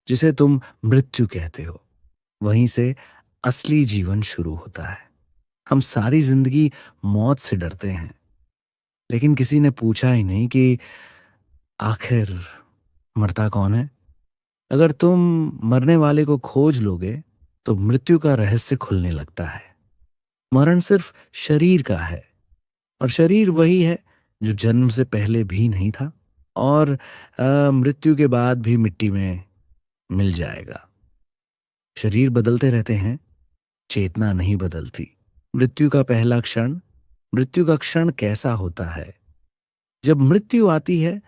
जिसे तुम मृत्यु कहते हो, वहीं से असली जीवन शुरू होता है। हम सारी जिंदगी मौत से डरते हैं, लेकिन किसी ने पूछा ही नहीं कि आखिर मरता कौन है। अगर तुम मरने वाले को खोज लोगे, तो मृत्यु का रहस्य खुलने लगता है। मरण सिर्फ शरीर का है, और शरीर वही है जो जन्म से पहले भी नहीं था, और मृत्यु के बाद भी मिट्टी में मिल जाएगा। शरीर बदलते रहते हैं, चेतना नहीं बदलती। मृत्यु का पहला क्षण, मृत्यु का क्षण कैसा होता है? जब मृत्यु आती है,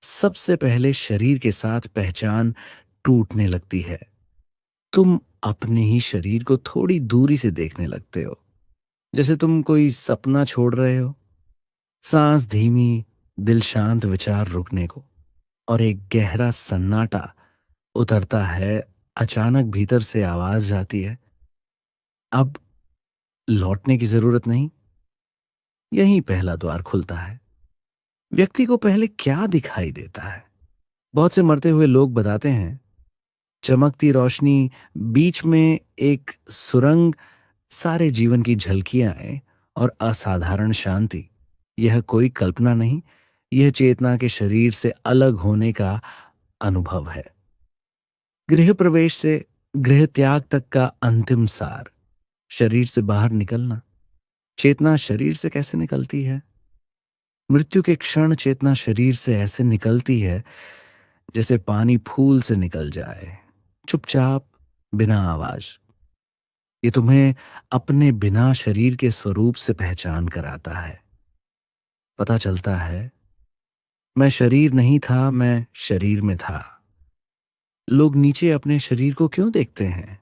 सबसे पहले शरीर के साथ पहचान टूटने लगती है। तुम अपने ही शरीर को थोड़ी दूरी से देखने लगते हो, जैसे तुम कोई सपना छोड़ रहे हो। सांस धीमी, दिल शांत, विचार रुकने को, और एक गहरा सन्नाटा उतरता है। अचानक भीतर से आवाज आती है, अब लौटने की जरूरत नहीं। यहीं पहला द्वार खुलता है। व्यक्ति को पहले क्या दिखाई देता है? बहुत से मरते हुए लोग बताते हैं, चमकती रोशनी, बीच में एक सुरंग, सारे जीवन की झलकियां और असाधारण शांति। यह कोई कल्पना नहीं, यह चेतना के शरीर से अलग होने का अनुभव है। गृह प्रवेश से गृह त्याग तक का अंतिम सार, शरीर से बाहर निकलना। चेतना शरीर से कैसे निकलती है? मृत्यु के क्षण चेतना शरीर से ऐसे निकलती है जैसे पानी फूल से निकल जाए, चुपचाप, बिना आवाज। ये तुम्हें अपने बिना शरीर के स्वरूप से पहचान कराता है। पता चलता है, मैं शरीर नहीं था, मैं शरीर में था। लोग नीचे अपने शरीर को क्यों देखते हैं?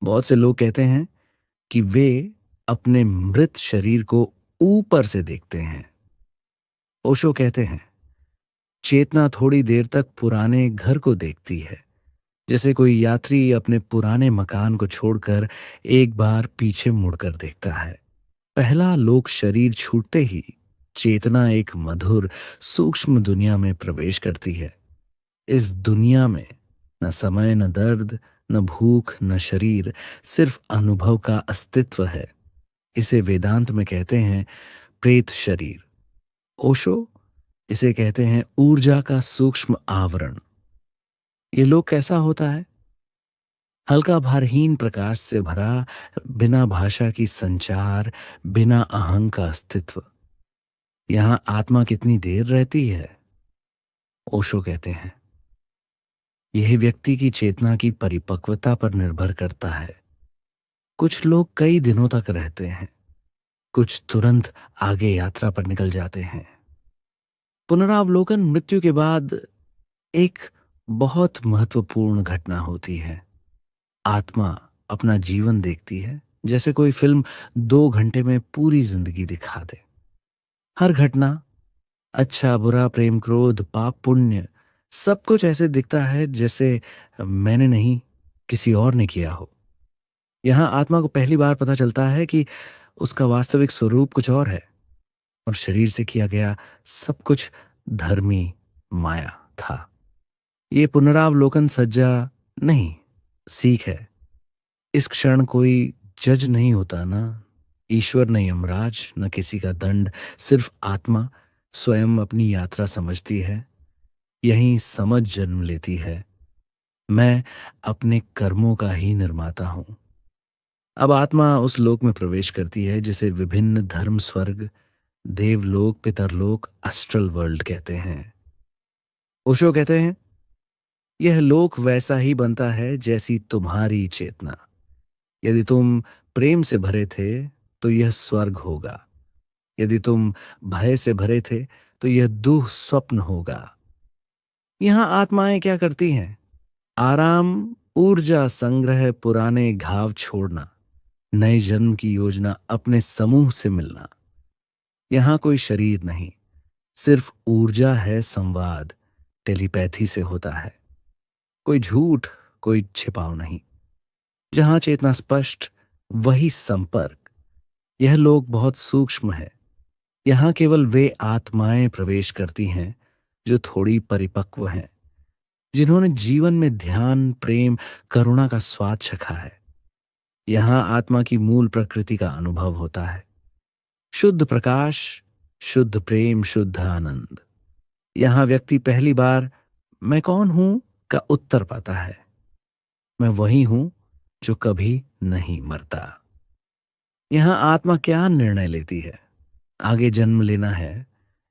बहुत से लोग कहते हैं कि वे अपने मृत शरीर को ऊपर से देखते हैं। ओशो कहते हैं, चेतना थोड़ी देर तक पुराने घर को देखती है, जैसे कोई यात्री अपने पुराने मकान को छोड़कर एक बार पीछे मुड़कर देखता है। पहला लोक शरीर छूटते ही चेतना एक मधुर, सूक्ष्म दुनिया में प्रवेश करती है। इस दुनिया में न समय, न दर्द, न भूख, न शरीर, सिर्फ अनुभव का अस्तित्व है। इसे वेदांत में कहते हैं प्रेत शरीर। ओशो इसे कहते हैं ऊर्जा का सूक्ष्म आवरण। ये लोक कैसा होता है? हल्का, भारहीन, प्रकाश से भरा, बिना भाषा की संचार, बिना अहंग का अस्तित्व। यहां आत्मा कितनी देर रहती है? ओशो कहते हैं, यह व्यक्ति की चेतना की परिपक्वता पर निर्भर करता है। कुछ लोग कई दिनों तक रहते हैं, कुछ तुरंत आगे यात्रा पर निकल जाते हैं। पुनरावलोकन मृत्यु के बाद एक बहुत महत्वपूर्ण घटना होती है। आत्मा अपना जीवन देखती है, जैसे कोई फिल्म 2 घंटे में पूरी जिंदगी दिखा दे। हर घटना, अच्छा बुरा, प्रेम क्रोध, पाप पुण्य, सब कुछ ऐसे दिखता है जैसे मैंने नहीं, किसी और ने किया हो। यहां आत्मा को पहली बार पता चलता है कि उसका वास्तविक स्वरूप कुछ और है, और शरीर से किया गया सब कुछ धर्मी माया था। ये पुनरावलोकन सज्जा नहीं, सीख है। इस क्षण कोई जज नहीं होता, ना ईश्वर, न यमराज, न किसी का दंड। सिर्फ आत्मा स्वयं अपनी यात्रा समझती है। यही समझ जन्म लेती है, मैं अपने कर्मों का ही निर्माता हूं। अब आत्मा उस लोक में प्रवेश करती है जिसे विभिन्न धर्म, स्वर्ग, देवलोक, पितरलोक, अस्ट्रल वर्ल्ड कहते हैं। ओशो कहते हैं, यह लोक वैसा ही बनता है जैसी तुम्हारी चेतना। यदि तुम प्रेम से भरे थे, तो यह स्वर्ग होगा। यदि तुम भय से भरे थे, तो यह दुह स्वप्न होगा। यहां आत्माएं क्या करती हैं? आराम, ऊर्जा संग्रह, पुराने घाव छोड़ना, नए जन्म की योजना, अपने समूह से मिलना। यहां कोई शरीर नहीं, सिर्फ ऊर्जा है। संवाद टेलीपैथी से होता है, कोई झूठ, कोई छिपाव नहीं। जहां चेतना स्पष्ट, वही संपर्क। यह लोक बहुत सूक्ष्म है। यहां केवल वे आत्माएं प्रवेश करती हैं जो थोड़ी परिपक्व हैं, जिन्होंने जीवन में ध्यान, प्रेम, करुणा का स्वाद चखा है। यहाँ आत्मा की मूल प्रकृति का अनुभव होता है। शुद्ध प्रकाश, शुद्ध प्रेम, शुद्ध आनंद। यहाँ व्यक्ति पहली बार मैं कौन हूं का उत्तर पाता है। मैं वही हूं जो कभी नहीं मरता। यहाँ आत्मा क्या निर्णय लेती है? आगे जन्म लेना है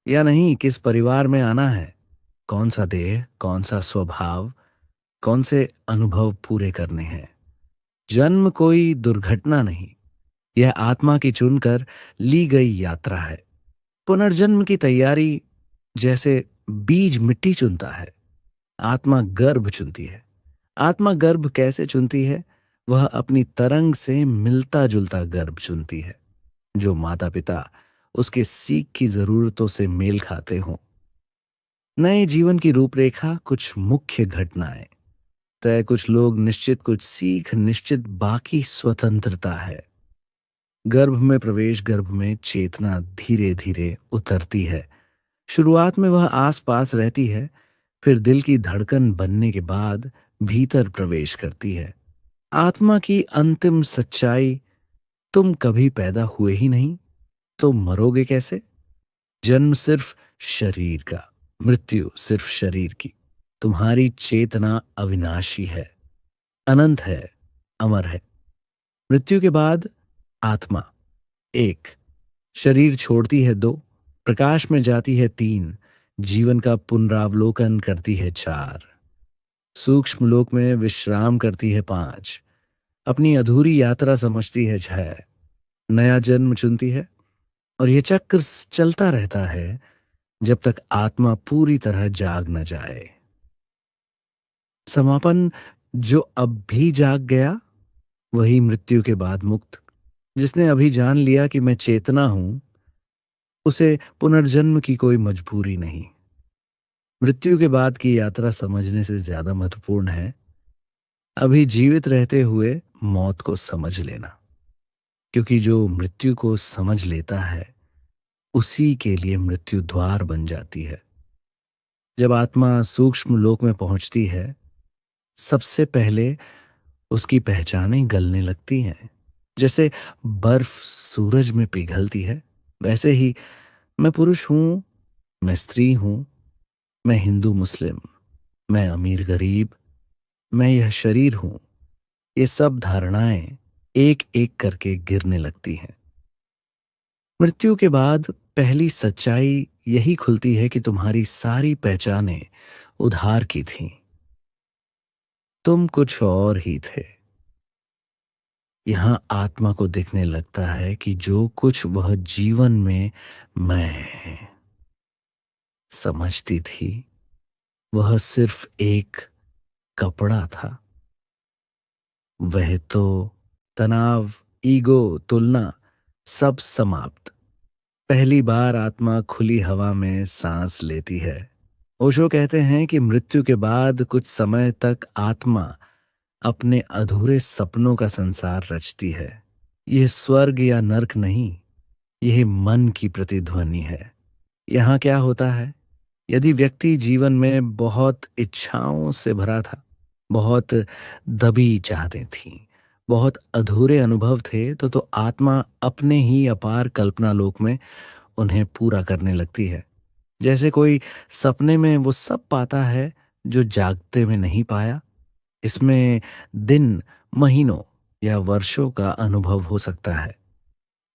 या नहीं, किस परिवार में आना है, कौन सा देह, कौन सा स्वभाव, कौन से अनुभव पूरे करने हैं। जन्म कोई दुर्घटना नहीं, यह आत्मा की चुनकर ली गई यात्रा है। पुनर्जन्म की तैयारी जैसे बीज मिट्टी चुनता है, आत्मा गर्भ चुनती है। आत्मा गर्भ कैसे चुनती है? वह अपनी तरंग से मिलता जुलता गर्भ चुनती है, जो माता पिता उसके सीख की जरूरतों से मेल खाते हों। नए जीवन की रूपरेखा, कुछ मुख्य घटनाएं तय, कुछ लोग निश्चित, कुछ सीख निश्चित, बाकी स्वतंत्रता है। गर्भ में प्रवेश, गर्भ में चेतना धीरे धीरे उतरती है। शुरुआत में वह आस पास रहती है, फिर दिल की धड़कन बनने के बाद भीतर प्रवेश करती है। आत्मा की अंतिम सच्चाई, तुम कभी पैदा हुए ही नहीं तो मरोगे कैसे? जन्म सिर्फ शरीर का, मृत्यु सिर्फ शरीर की। तुम्हारी चेतना अविनाशी है, अनंत है, अमर है। मृत्यु के बाद आत्मा एक, शरीर छोड़ती है दो, प्रकाश में जाती है तीन, जीवन का पुनरावलोकन करती है चार, सूक्ष्म लोक में विश्राम करती है पांच, अपनी अधूरी यात्रा समझती है छह, नया जन्म चुनती है। और यह चक्र चलता रहता है जब तक आत्मा पूरी तरह जाग न जाए। समापन, जो अब भी जाग गया वही मृत्यु के बाद मुक्त। जिसने अभी जान लिया कि मैं चेतना हूं, उसे पुनर्जन्म की कोई मजबूरी नहीं। मृत्यु के बाद की यात्रा समझने से ज्यादा महत्वपूर्ण है अभी जीवित रहते हुए मौत को समझ लेना, क्योंकि जो मृत्यु को समझ लेता है उसी के लिए मृत्यु द्वार बन जाती है। जब आत्मा सूक्ष्म लोक में पहुंचती है, सबसे पहले उसकी पहचानें गलने लगती हैं। जैसे बर्फ सूरज में पिघलती है, वैसे ही मैं पुरुष हूं, मैं स्त्री हूं, मैं हिंदू मुस्लिम, मैं अमीर गरीब, मैं यह शरीर हूं, ये सब धारणाएं एक एक करके गिरने लगती हैं। मृत्यु के बाद पहली सच्चाई यही खुलती है कि तुम्हारी सारी पहचानें उधार की थीं। तुम कुछ और ही थे। यहां आत्मा को दिखने लगता है कि जो कुछ वह जीवन में मैं समझती थी, वह सिर्फ एक कपड़ा था। वह तो तनाव, ईगो, तुलना, सब समाप्त। पहली बार आत्मा खुली हवा में सांस लेती है। ओशो कहते हैं कि मृत्यु के बाद कुछ समय तक आत्मा अपने अधूरे सपनों का संसार रचती है। यह स्वर्ग या नर्क नहीं, यह मन की प्रतिध्वनि है। यहाँ क्या होता है? यदि व्यक्ति जीवन में बहुत इच्छाओं से भरा था, बहुत दबी चाहते थीं, बहुत अधूरे अनुभव थे, तो आत्मा अपने ही अपार कल्पना लोक में उन्हें पूरा करने लगती है। जैसे कोई सपने में वो सब पाता है जो जागते में नहीं पाया। इसमें दिन, महीनों या वर्षों का अनुभव हो सकता है,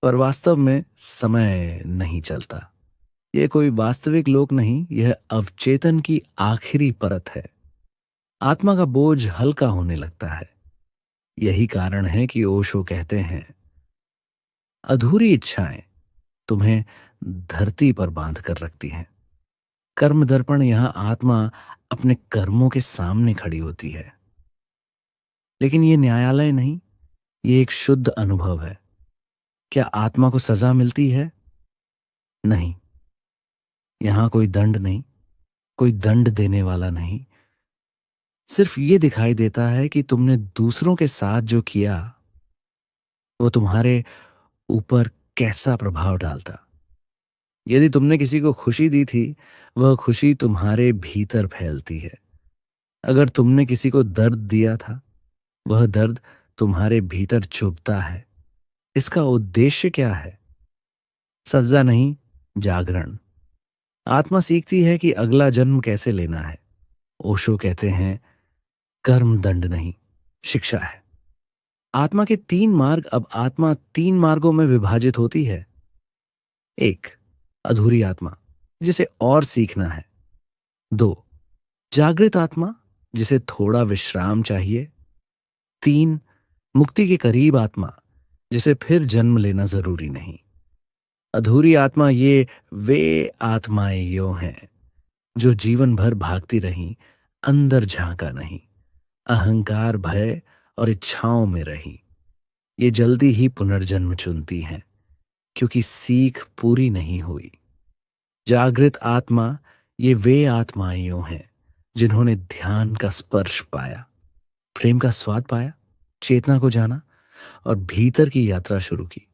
पर वास्तव में समय नहीं चलता। यह कोई वास्तविक लोक नहीं, यह अवचेतन की आखिरी परत है। आत्मा का बोझ हल्का होने लगता है। यही कारण है कि ओशो कहते हैं, अधूरी इच्छाएं तुम्हें धरती पर बांध कर रखती हैं। कर्म दर्पण, यहां आत्मा अपने कर्मों के सामने खड़ी होती है। लेकिन यह न्यायालय नहीं, यह एक शुद्ध अनुभव है। क्या आत्मा को सजा मिलती है? नहीं। यहां कोई दंड नहीं, कोई दंड देने वाला नहीं। सिर्फ ये दिखाई देता है कि तुमने दूसरों के साथ जो किया वो तुम्हारे ऊपर कैसा प्रभाव डालता। यदि तुमने किसी को खुशी दी थी, वह खुशी तुम्हारे भीतर फैलती है। अगर तुमने किसी को दर्द दिया था, वह दर्द तुम्हारे भीतर चुभता है। इसका उद्देश्य क्या है? सजा नहीं, जागरण। आत्मा सीखती है कि अगला जन्म कैसे लेना है। ओशो कहते हैं, कर्म दंड नहीं, शिक्षा है। आत्मा के तीन मार्ग। अब आत्मा तीन मार्गों में विभाजित होती है। एक, अधूरी आत्मा, जिसे और सीखना है। दो, जागृत आत्मा, जिसे थोड़ा विश्राम चाहिए। तीन, मुक्ति के करीब आत्मा, जिसे फिर जन्म लेना जरूरी नहीं। अधूरी आत्मा ये वे आत्माएं यो हैं जो जीवन भर भागती रहीं, अंदर झांका नहीं, अहंकार, भय और इच्छाओं में रही। ये जल्दी ही पुनर्जन्म चुनती हैं क्योंकि सीख पूरी नहीं हुई। जागृत आत्मा ये वे आत्माएं यो हैं जिन्होंने ध्यान का स्पर्श पाया, प्रेम का स्वाद पाया, चेतना को जाना और भीतर की यात्रा शुरू की।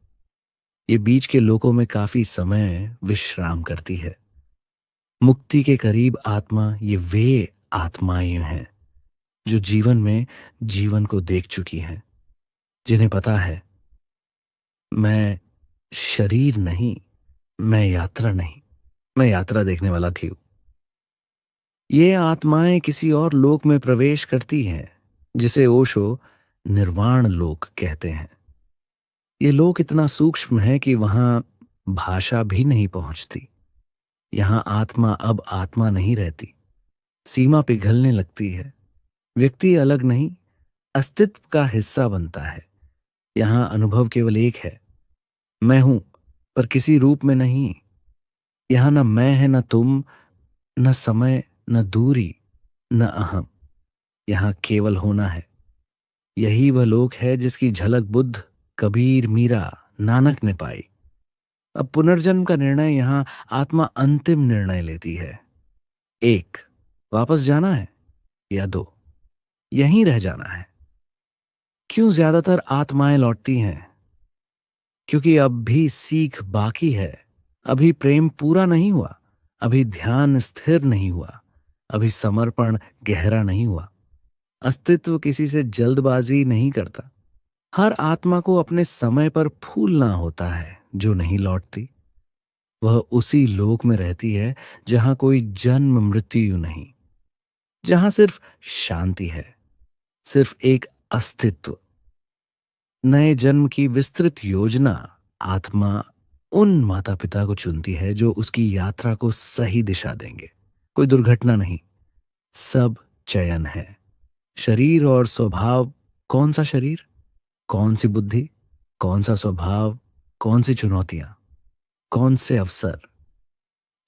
ये बीच के लोकों में काफी समय विश्राम करती है। मुक्ति के करीब आत्मा ये वे आत्माएं हैं जो जीवन में जीवन को देख चुकी हैं, जिन्हें पता है, मैं शरीर नहीं, मैं यात्रा नहीं, मैं यात्रा देखने वाला थी। ये आत्माएं किसी और लोक में प्रवेश करती हैं जिसे ओशो निर्वाण लोक कहते हैं। ये लोक इतना सूक्ष्म है कि वहां भाषा भी नहीं पहुंचती। यहां आत्मा अब आत्मा नहीं रहती, सीमा पिघलने लगती है। व्यक्ति अलग नहीं, अस्तित्व का हिस्सा बनता है। यहां अनुभव केवल एक है, मैं हूं, पर किसी रूप में नहीं। यहां न मैं है, न तुम, न समय, न दूरी, न अहम। यहां केवल होना है। यही वह लोक है जिसकी झलक बुद्ध, कबीर, मीरा, नानक ने पाई। अब पुनर्जन्म का निर्णय यहां आत्मा अंतिम निर्णय लेती है। एक, वापस जाना है, या दो, यहीं रह जाना है। क्यों ज्यादातर आत्माएं लौटती हैं? क्योंकि अब भी सीख बाकी है। अभी प्रेम पूरा नहीं हुआ, अभी ध्यान स्थिर नहीं हुआ, अभी समर्पण गहरा नहीं हुआ। अस्तित्व किसी से जल्दबाजी नहीं करता। हर आत्मा को अपने समय पर फूलना होता है। जो नहीं लौटती वह उसी लोक में रहती है जहां कोई जन्म मृत्यु नहीं, जहां सिर्फ शांति है, सिर्फ एक अस्तित्व। नए जन्म की विस्तृत योजना आत्मा उन माता पिता को चुनती है जो उसकी यात्रा को सही दिशा देंगे। कोई दुर्घटना नहीं, सब चयन है। शरीर और स्वभाव, कौन सा शरीर, कौन सी बुद्धि, कौन सा स्वभाव, कौन सी चुनौतियां, कौन से अवसर,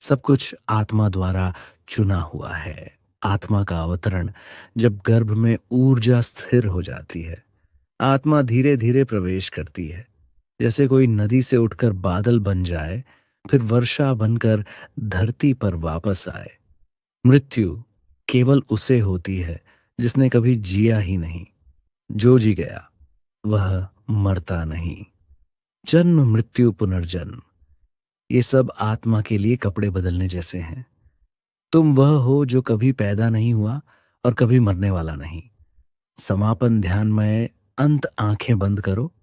सब कुछ आत्मा द्वारा चुना हुआ है। आत्मा का अवतरण, जब गर्भ में ऊर्जा स्थिर हो जाती है, आत्मा धीरे धीरे प्रवेश करती है। जैसे कोई नदी से उठकर बादल बन जाए, फिर वर्षा बनकर धरती पर वापस आए। मृत्यु केवल उसे होती है जिसने कभी जिया ही नहीं। जो जी गया वह मरता नहीं। जन्म, मृत्यु, पुनर्जन्म, ये सब आत्मा के लिए कपड़े बदलने जैसे हैं। तुम वह हो जो कभी पैदा नहीं हुआ और कभी मरने वाला नहीं। समापन ध्यान में अंत, आंखें बंद करो,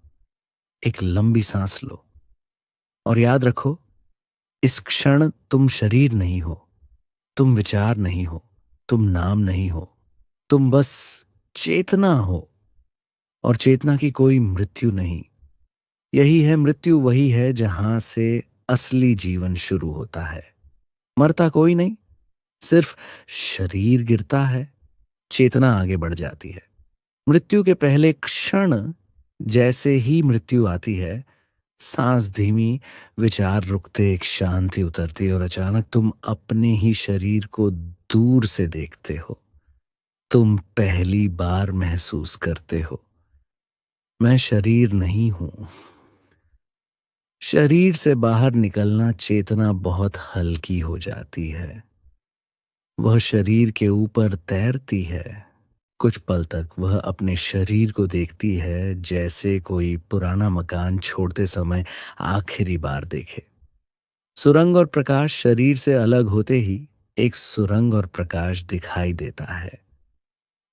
एक लंबी सांस लो और याद रखो, इस क्षण तुम शरीर नहीं हो, तुम विचार नहीं हो, तुम नाम नहीं हो, तुम बस चेतना हो। और चेतना की कोई मृत्यु नहीं। यही है मृत्यु, वही है जहां से असली जीवन शुरू होता है। मरता कोई नहीं, सिर्फ शरीर गिरता है, चेतना आगे बढ़ जाती है। मृत्यु के पहले क्षण, जैसे ही मृत्यु आती है, सांस धीमी, विचार रुकते, एक शांति उतरती और अचानक तुम अपने ही शरीर को दूर से देखते हो। तुम पहली बार महसूस करते हो, मैं शरीर नहीं हूं। शरीर से बाहर निकलना, चेतना बहुत हल्की हो जाती है। वह शरीर के ऊपर तैरती है। कुछ पल तक वह अपने शरीर को देखती है जैसे कोई पुराना मकान छोड़ते समय आखिरी बार देखे। सुरंग और प्रकाश शरीर से अलग होते ही एक सुरंग और प्रकाश दिखाई देता है।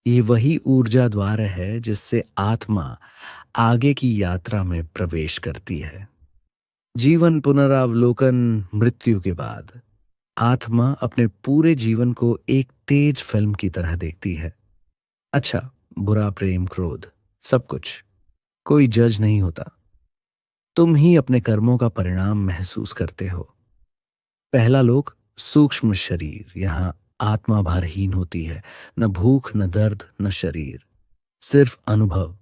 ये वही ऊर्जा द्वार है जिससे आत्मा आगे की यात्रा में प्रवेश करती है। जीवन पुनरावलोकन। मृत्यु के बाद आत्मा अपने पूरे जीवन को एक तेज फिल्म की तरह देखती है। अच्छा, बुरा, प्रेम, क्रोध, सब कुछ। कोई जज नहीं होता। तुम ही अपने कर्मों का परिणाम महसूस करते हो। पहला लोक सूक्ष्म शरीर। यहां आत्मा भारहीन होती है। न भूख, न दर्द, न शरीर, सिर्फ अनुभव।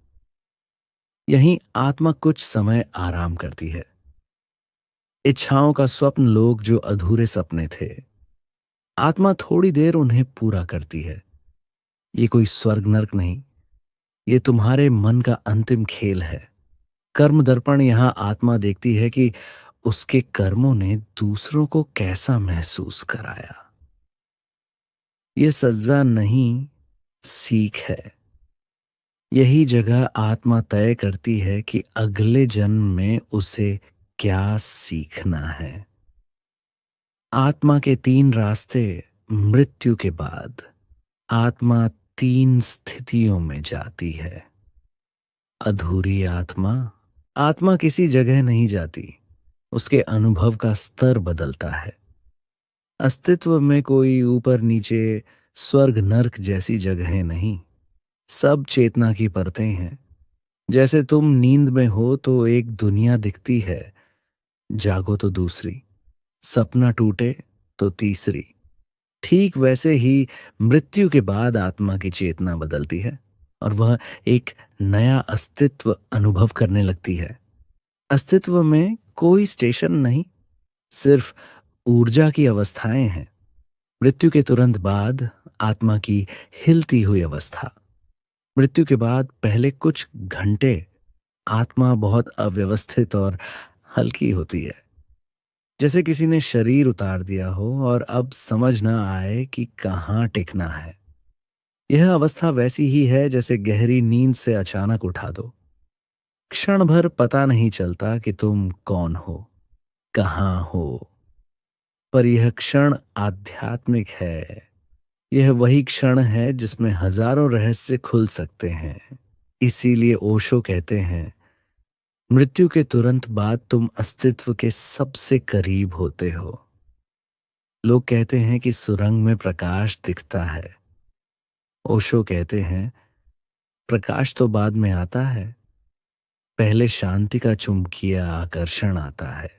यहीं आत्मा कुछ समय आराम करती है। इच्छाओं का स्वप्न लोग जो अधूरे सपने थे, आत्मा थोड़ी देर उन्हें पूरा करती है। ये कोई स्वर्ग नरक नहीं, ये तुम्हारे मन का अंतिम खेल है। कर्म दर्पण। यहां आत्मा देखती है कि उसके कर्मों ने दूसरों को कैसा महसूस कराया। ये सजा नहीं, सीख है। यही जगह आत्मा तय करती है कि अगले जन्म में उसे क्या सीखना है। आत्मा के तीन रास्ते। मृत्यु के बाद आत्मा तीन स्थितियों में जाती है। अधूरी आत्मा। आत्मा किसी जगह नहीं जाती, उसके अनुभव का स्तर बदलता है। अस्तित्व में कोई ऊपर नीचे, स्वर्ग नरक जैसी जगहें नहीं। सब चेतना की परतें हैं। जैसे तुम नींद में हो तो एक दुनिया दिखती है, जागो तो दूसरी, सपना टूटे तो तीसरी। ठीक वैसे ही मृत्यु के बाद आत्मा की चेतना बदलती है और वह एक नया अस्तित्व अनुभव करने लगती है। अस्तित्व में कोई स्टेशन नहीं, सिर्फ ऊर्जा की अवस्थाएं हैं। मृत्यु के तुरंत बाद आत्मा की हिलती हुई अवस्था। मृत्यु के बाद पहले कुछ घंटे आत्मा बहुत अव्यवस्थित और हल्की होती है, जैसे किसी ने शरीर उतार दिया हो और अब समझ ना आए कि कहाँ टिकना है। यह अवस्था वैसी ही है जैसे गहरी नींद से अचानक उठा दो। क्षण भर पता नहीं चलता कि तुम कौन हो, कहाँ हो। पर यह क्षण आध्यात्मिक है। यह वही क्षण है जिसमें हजारों रहस्य खुल सकते हैं। इसीलिए ओशो कहते हैं, मृत्यु के तुरंत बाद तुम अस्तित्व के सबसे करीब होते हो। लोग कहते हैं कि सुरंग में प्रकाश दिखता है। ओशो कहते हैं, प्रकाश तो बाद में आता है, पहले शांति का चुंबकीय आकर्षण आता है।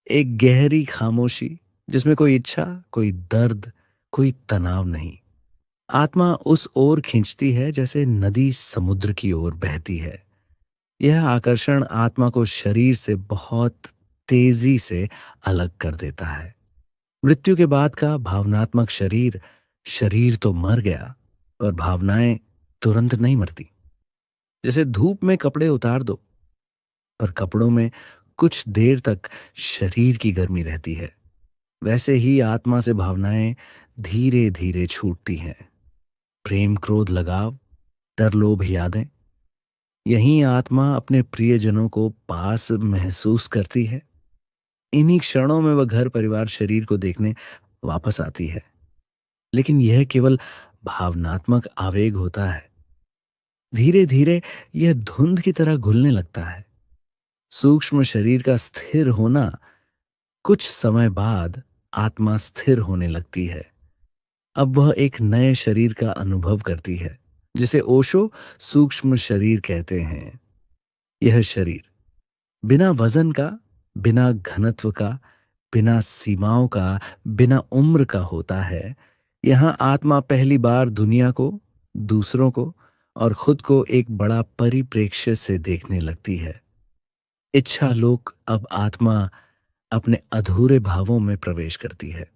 एक गहरी खामोशी जिसमें कोई इच्छा, कोई दर्द, कोई तनाव नहीं। आत्मा उस ओर खींचती है जैसे नदी समुद्र की ओर बहती है। यह आकर्षण आत्मा को शरीर से बहुत तेजी से अलग कर देता है। मृत्यु के बाद का भावनात्मक शरीर। शरीर तो मर गया, पर भावनाएं तुरंत नहीं मरती। जैसे धूप में कपड़े उतार दो, पर कपड़ों में कुछ देर तक शरीर की गर्मी रहती है। वैसे ही आत्मा से भावनाएं धीरे धीरे छूटती हैं। प्रेम, क्रोध, लगाव, डर, लोभ, यादें। यहीं आत्मा अपने प्रियजनों को पास महसूस करती है। इन्हीं क्षणों में वह घर, परिवार, शरीर को देखने वापस आती है। लेकिन यह केवल भावनात्मक आवेग होता है। धीरे धीरे यह धुंध की तरह घुलने लगता है। सूक्ष्म शरीर का स्थिर होना। कुछ समय बाद आत्मा स्थिर होने लगती है। अब वह एक नए शरीर का अनुभव करती है, जिसे ओशो सूक्ष्म शरीर कहते हैं। यह शरीर बिना वजन का, बिना घनत्व का, बिना सीमाओं का, बिना उम्र का होता है। यहां आत्मा पहली बार दुनिया को, दूसरों को और खुद को एक बड़ा परिप्रेक्ष्य से देखने लगती है। इच्छा लोक। अब आत्मा अपने अधूरे भावों में प्रवेश करती है।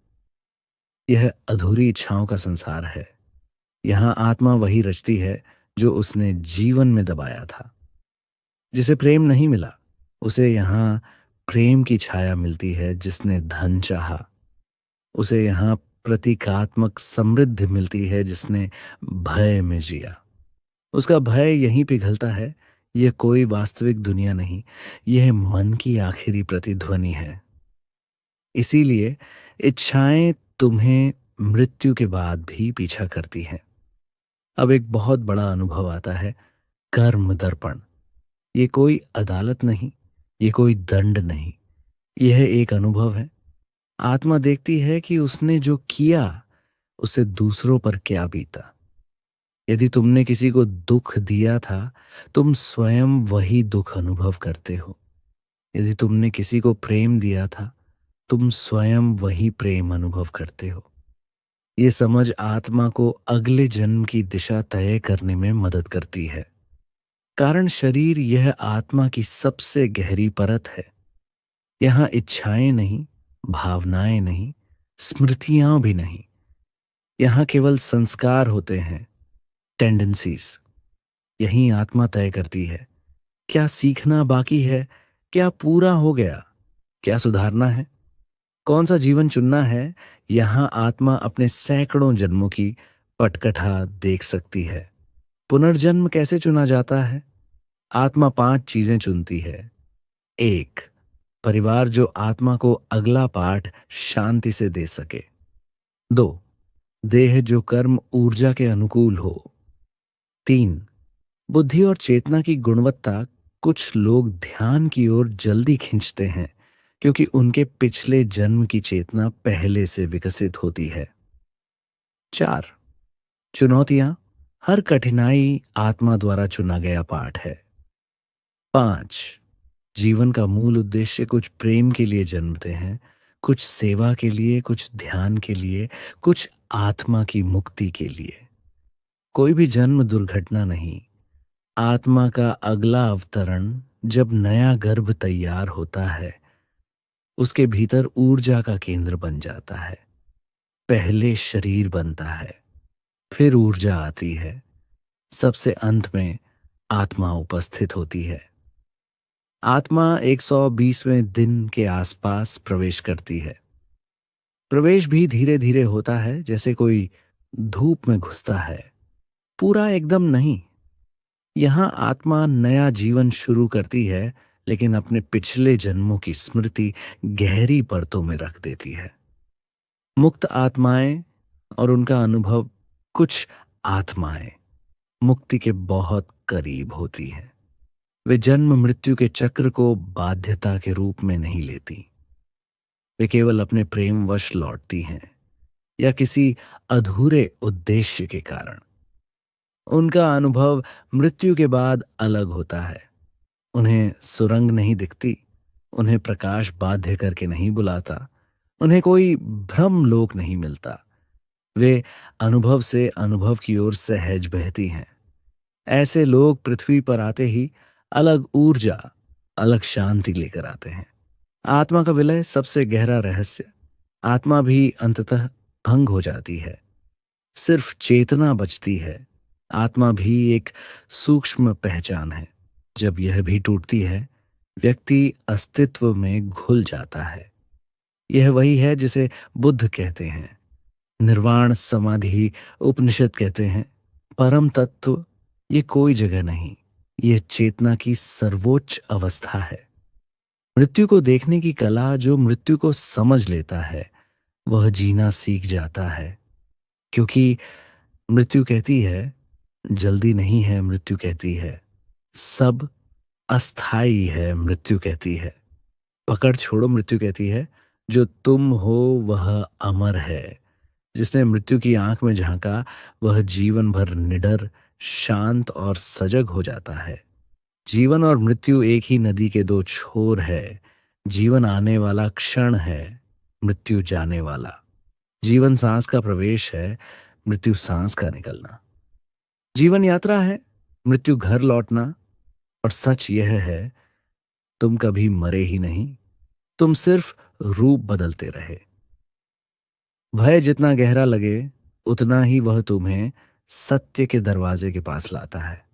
यह अधूरी इच्छाओं का संसार है। यहां आत्मा वही रचती है जो उसने जीवन में दबाया था। जिसे प्रेम नहीं मिला, उसे यहां प्रेम की छाया मिलती है। जिसने धन चाहा, उसे यहां प्रतीकात्मक समृद्धि मिलती है। जिसने भय में जिया, उसका भय यहीं पिघलता है। यह कोई वास्तविक दुनिया नहीं, यह मन की आखिरी प्रतिध्वनि है। इसीलिए इच्छाएं तुम्हें मृत्यु के बाद भी पीछा करती हैं। अब एक बहुत बड़ा अनुभव आता है, कर्म दर्पण। ये कोई अदालत नहीं, ये कोई दंड नहीं, यह एक अनुभव है। आत्मा देखती है कि उसने जो किया उससे दूसरों पर क्या बीता। यदि तुमने किसी को दुख दिया था, तुम स्वयं वही दुख अनुभव करते हो। यदि तुमने किसी को प्रेम दिया था, तुम स्वयं वही प्रेम अनुभव करते हो। ये समझ आत्मा को अगले जन्म की दिशा तय करने में मदद करती है। कारण शरीर यह आत्मा की सबसे गहरी परत है। यहाँ इच्छाएं नहीं, भावनाएं नहीं, स्मृतियां भी नहीं। यहाँ केवल संस्कार होते हैं, टेंडेंसीज। यही आत्मा तय करती है क्या सीखना बाकी है, क्या पूरा हो गया, क्या सुधारना है, कौन सा जीवन चुनना है। यहाँ आत्मा अपने सैकड़ों जन्मों की पटकथा देख सकती है। पुनर्जन्म कैसे चुना जाता है? आत्मा 5 चीजें चुनती है। 1, परिवार जो आत्मा को अगला पाठ शांति से दे सके। 2, देह जो कर्म ऊर्जा के अनुकूल हो। 3, बुद्धि और चेतना की गुणवत्ता। कुछ लोग ध्यान की ओर जल्दी खींचते हैं क्योंकि उनके पिछले जन्म की चेतना पहले से विकसित होती है। 4, चुनौतियां। हर कठिनाई आत्मा द्वारा चुना गया पाठ है। 5, जीवन का मूल उद्देश्य। कुछ प्रेम के लिए जन्मते हैं, कुछ सेवा के लिए, कुछ ध्यान के लिए, कुछ आत्मा की मुक्ति के लिए। कोई भी जन्म दुर्घटना नहीं। आत्मा का अगला अवतरण जब नया गर्भ तैयार होता है, उसके भीतर ऊर्जा का केंद्र बन जाता है। पहले शरीर बनता है, फिर ऊर्जा आती है, सबसे अंत में आत्मा उपस्थित होती है। आत्मा 120वें दिन के आसपास प्रवेश करती है। प्रवेश भी धीरे धीरे होता है, जैसे कोई धूप में घुसता है, पूरा एकदम नहीं। यहाँ आत्मा नया जीवन शुरू करती है, लेकिन अपने पिछले जन्मों की स्मृति गहरी परतों में रख देती है। मुक्त आत्माएं और उनका अनुभव। कुछ आत्माएं मुक्ति के बहुत करीब होती हैं। वे जन्म मृत्यु के चक्र को बाध्यता के रूप में नहीं लेती। वे केवल अपने प्रेम वश लौटती हैं या किसी अधूरे उद्देश्य के कारण। उनका अनुभव मृत्यु के बाद अलग होता है। उन्हें सुरंग नहीं दिखती, उन्हें प्रकाश बाध्य करके नहीं बुलाता, उन्हें कोई भ्रम लोक नहीं मिलता। वे अनुभव से अनुभव की ओर सहज बहती हैं। ऐसे लोग पृथ्वी पर आते ही अलग ऊर्जा, अलग शांति लेकर आते हैं। आत्मा का विलय सबसे गहरा रहस्य। आत्मा भी अंततः भंग हो जाती है, सिर्फ चेतना बचती है। आत्मा भी एक सूक्ष्म पहचान है। जब यह भी टूटती है, व्यक्ति अस्तित्व में घुल जाता है। यह वही है जिसे बुद्ध कहते हैं, निर्वाण समाधि उपनिषद कहते हैं, परम तत्व। ये कोई जगह नहीं, यह चेतना की सर्वोच्च अवस्था है। मृत्यु को देखने की कला। जो मृत्यु को समझ लेता है वह जीना सीख जाता है, क्योंकि मृत्यु कहती है जल्दी नहीं है। मृत्यु कहती है सब अस्थाई है। मृत्यु कहती है पकड़ छोड़ो। मृत्यु कहती है जो तुम हो वह अमर है। जिसने मृत्यु की आंख में झांका वह जीवन भर निडर, शांत और सजग हो जाता है। जीवन और मृत्यु एक ही नदी के 2 छोर है। जीवन आने वाला क्षण है, मृत्यु जाने वाला। जीवन सांस का प्रवेश है, मृत्यु सांस का निकलना। जीवन यात्रा है, मृत्यु घर लौटना। और सच यह है, तुम कभी मरे ही नहीं, तुम सिर्फ रूप बदलते रहे। भय जितना गहरा लगे उतना ही वह तुम्हें सत्य के दरवाजे के पास लाता है।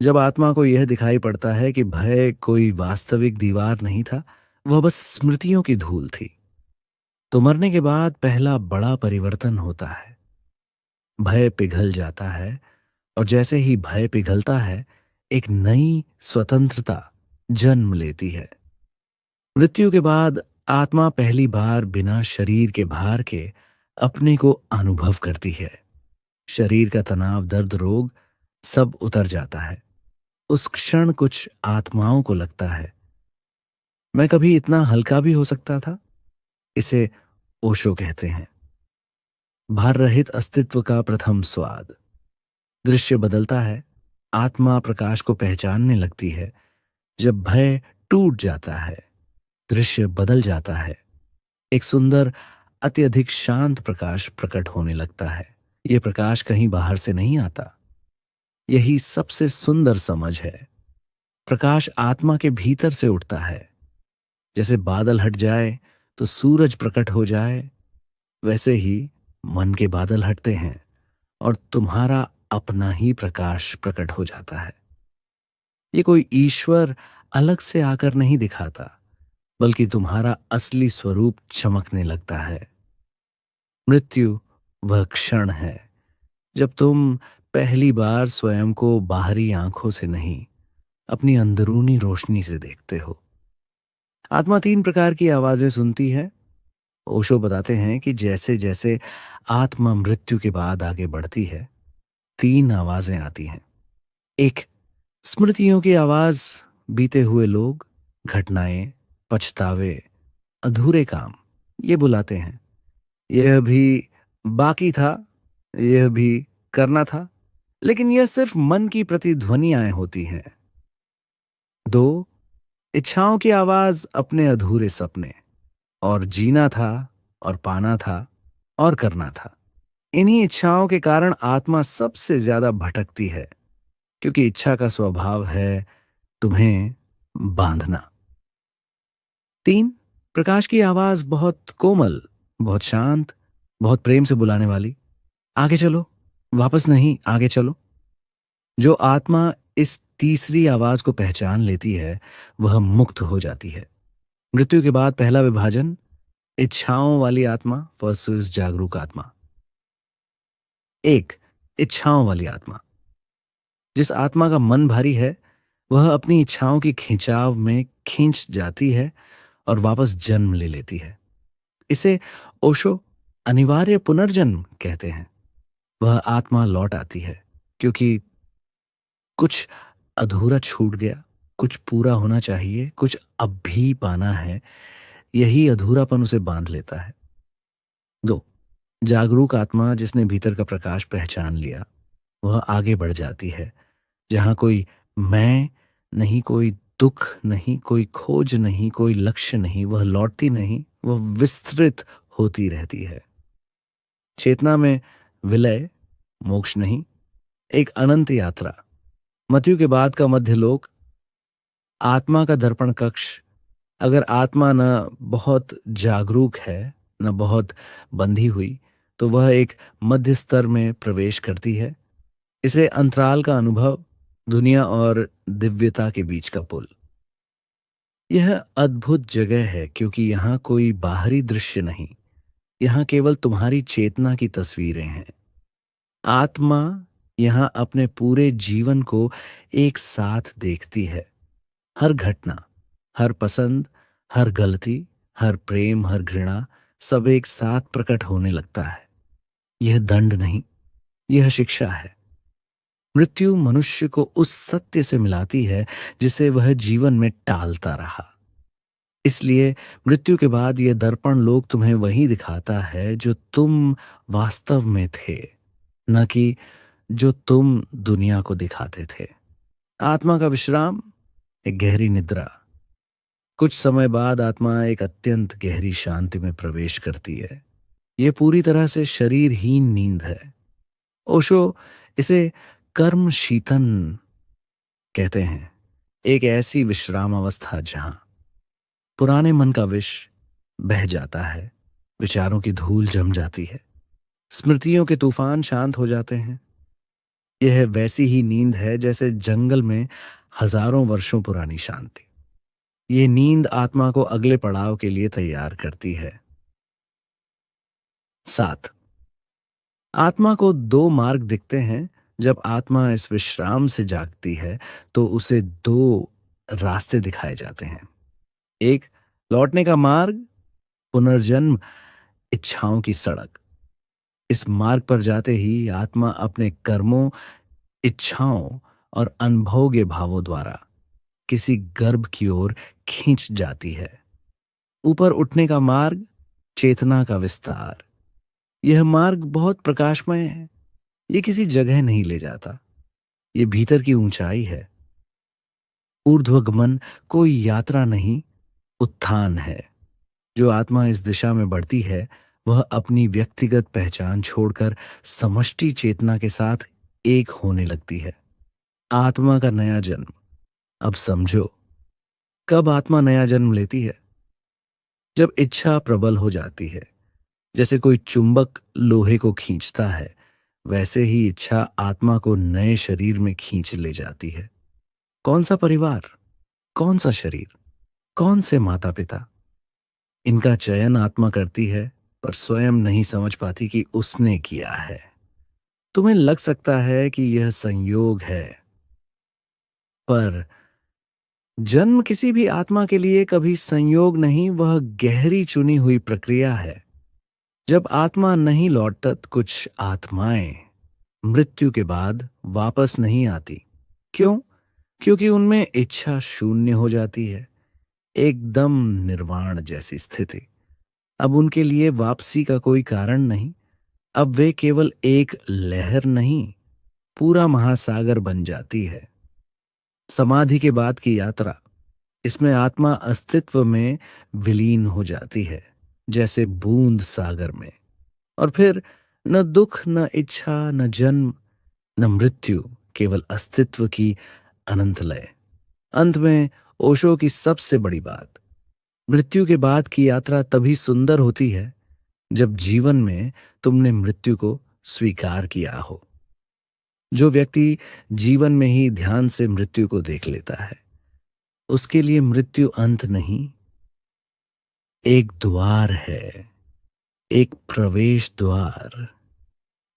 जब आत्मा को यह दिखाई पड़ता है कि भय कोई वास्तविक दीवार नहीं था, वह बस स्मृतियों की धूल थी, तो मरने के बाद पहला बड़ा परिवर्तन होता है। भय पिघल जाता है, और जैसे ही भय पिघलता है, एक नई स्वतंत्रता जन्म लेती है। मृत्यु के बाद आत्मा पहली बार बिना शरीर के भार के अपने को अनुभव करती है। शरीर का तनाव, दर्द, रोग सब उतर जाता है। उस क्षण कुछ आत्माओं को लगता है, मैं कभी इतना हल्का भी हो सकता था। इसे ओशो कहते हैं भार रहित अस्तित्व का प्रथम स्वाद। दृश्य बदलता है, आत्मा प्रकाश को पहचानने लगती है। जब भय टूट जाता है, दृश्य बदल जाता है। एक सुंदर, अत्यधिक शांत प्रकाश प्रकट होने लगता है। यह प्रकाश कहीं बाहर से नहीं आता। यही सबसे सुंदर समझ है। प्रकाश आत्मा के भीतर से उठता है। जैसे बादल हट जाए तो सूरज प्रकट हो जाए, वैसे ही मन के बादल हटते हैं और तुम्हारा अपना ही प्रकाश प्रकट हो जाता है। ये कोई ईश्वर अलग से आकर नहीं दिखाता, बल्कि तुम्हारा असली स्वरूप चमकने लगता है। मृत्यु वह क्षण है जब तुम पहली बार स्वयं को बाहरी आंखों से नहीं, अपनी अंदरूनी रोशनी से देखते हो। आत्मा 3 प्रकार की आवाजें सुनती है। ओशो बताते हैं कि जैसे जैसे आत्मा मृत्यु के बाद आगे बढ़ती है, 3 आवाजें आती हैं। एक, स्मृतियों की आवाज, बीते हुए लोग, घटनाएं, पछतावे, अधूरे काम, ये बुलाते हैं। यह भी बाकी था, यह भी करना था, लेकिन यह सिर्फ मन की प्रतिध्वनियां होती हैं। 2, इच्छाओं की आवाज, अपने अधूरे सपने, और जीना था, और पाना था, और करना था। इन्हीं इच्छाओं के कारण आत्मा सबसे ज्यादा भटकती है, क्योंकि इच्छा का स्वभाव है तुम्हें बांधना। 3, प्रकाश की आवाज, बहुत कोमल, बहुत शांत, बहुत प्रेम से बुलाने वाली, आगे चलो, वापस नहीं, आगे चलो। जो आत्मा इस तीसरी आवाज को पहचान लेती है, वह मुक्त हो जाती है। मृत्यु के बाद पहला विभाजन, इच्छाओं वाली आत्मा वर्सेस जागरूक आत्मा। 1, इच्छाओं वाली आत्मा। जिस आत्मा का मन भारी है, वह अपनी इच्छाओं की खिंचाव में खींच जाती है और वापस जन्म ले लेती है। इसे ओशो अनिवार्य पुनर्जन्म कहते हैं। वह आत्मा लौट आती है क्योंकि कुछ अधूरा छूट गया, कुछ पूरा होना चाहिए, कुछ अब भी पाना है। यही अधूरापन उसे बांध लेता है। 2, जागरूक आत्मा, जिसने भीतर का प्रकाश पहचान लिया, वह आगे बढ़ जाती है। जहां कोई मैं नहीं, कोई दुख नहीं, कोई खोज नहीं, कोई लक्ष्य नहीं, वह लौटती नहीं, वह विस्तृत होती रहती है। चेतना में विलय, मोक्ष नहीं, एक अनंत यात्रा। मृत्यु के बाद का मध्य लोक, आत्मा का दर्पण कक्ष। अगर आत्मा न बहुत जागरूक है, न बहुत बंधी हुई, तो वह एक मध्य स्तर में प्रवेश करती है। इसे अंतराल का अनुभव, दुनिया और दिव्यता के बीच का पुल। यह अद्भुत जगह है क्योंकि यहाँ कोई बाहरी दृश्य नहीं, यहाँ केवल तुम्हारी चेतना की तस्वीरें हैं। आत्मा यहाँ अपने पूरे जीवन को एक साथ देखती है। हर घटना, हर पसंद, हर गलती, हर प्रेम, हर घृणा, सब एक साथ प्रकट होने लगता है। यह दंड नहीं, यह शिक्षा है। मृत्यु मनुष्य को उस सत्य से मिलाती है जिसे वह जीवन में टालता रहा। इसलिए मृत्यु के बाद यह दर्पण लोक तुम्हें वही दिखाता है जो तुम वास्तव में थे, न कि जो तुम दुनिया को दिखाते थे। आत्मा का विश्राम, एक गहरी निद्रा। कुछ समय बाद आत्मा एक अत्यंत गहरी शांति में प्रवेश करती है। यह पूरी तरह से शरीरहीन नींद है। ओशो इसे कर्म शीतन कहते हैं, एक ऐसी विश्राम अवस्था जहां पुराने मन का विष बह जाता है, विचारों की धूल जम जाती है, स्मृतियों के तूफान शांत हो जाते हैं। यह वैसी ही नींद है जैसे जंगल में हजारों वर्षों पुरानी शांति। ये नींद आत्मा को अगले पड़ाव के लिए तैयार करती है। 7, आत्मा को 2 मार्ग दिखते हैं। जब आत्मा इस विश्राम से जागती है तो उसे 2 रास्ते दिखाए जाते हैं। एक, लौटने का मार्ग, पुनर्जन्म, इच्छाओं की सड़क। इस मार्ग पर जाते ही आत्मा अपने कर्मों, इच्छाओं और अनभोग्य भावों द्वारा किसी गर्भ की ओर खींच जाती है। ऊपर उठने का मार्ग, चेतना का विस्तार। यह मार्ग बहुत प्रकाशमय है। ये किसी जगह नहीं ले जाता। ये भीतर की ऊंचाई है। ऊर्ध्वगमन कोई यात्रा नहीं, उत्थान है। जो आत्मा इस दिशा में बढ़ती है, वह अपनी व्यक्तिगत पहचान छोड़कर समष्टि चेतना के साथ एक होने लगती है। आत्मा का नया जन्म। अब समझो, कब आत्मा नया जन्म लेती है? जब इच्छा प्रबल हो जाती है। जैसे कोई चुंबक लोहे को खींचता है, वैसे ही इच्छा आत्मा को नए शरीर में खींच ले जाती है। कौन सा परिवार, कौन सा शरीर, कौन से माता पिता, इनका चयन आत्मा करती है, पर स्वयं नहीं समझ पाती कि उसने किया है। तुम्हें लग सकता है कि यह संयोग है, पर जन्म किसी भी आत्मा के लिए कभी संयोग नहीं, वह गहरी चुनी हुई प्रक्रिया है। जब आत्मा नहीं लौटत, कुछ आत्माएं मृत्यु के बाद वापस नहीं आती। क्यों? क्योंकि उनमें इच्छा शून्य हो जाती है, एकदम निर्वाण जैसी स्थिति। अब उनके लिए वापसी का कोई कारण नहीं। अब वे केवल एक लहर नहीं, पूरा महासागर बन जाती है। समाधि के बाद की यात्रा, इसमें आत्मा अस्तित्व में विलीन हो जाती है, जैसे बूंद सागर में। और फिर न दुख, न इच्छा, न जन्म, न मृत्यु, केवल अस्तित्व की अनंत लय। अंत में ओशो की सबसे बड़ी बात, मृत्यु के बाद की यात्रा तभी सुंदर होती है जब जीवन में तुमने मृत्यु को स्वीकार किया हो। जो व्यक्ति जीवन में ही ध्यान से मृत्यु को देख लेता है, उसके लिए मृत्यु अंत नहीं, एक द्वार है, एक प्रवेश द्वार,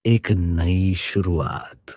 एक नई शुरुआत।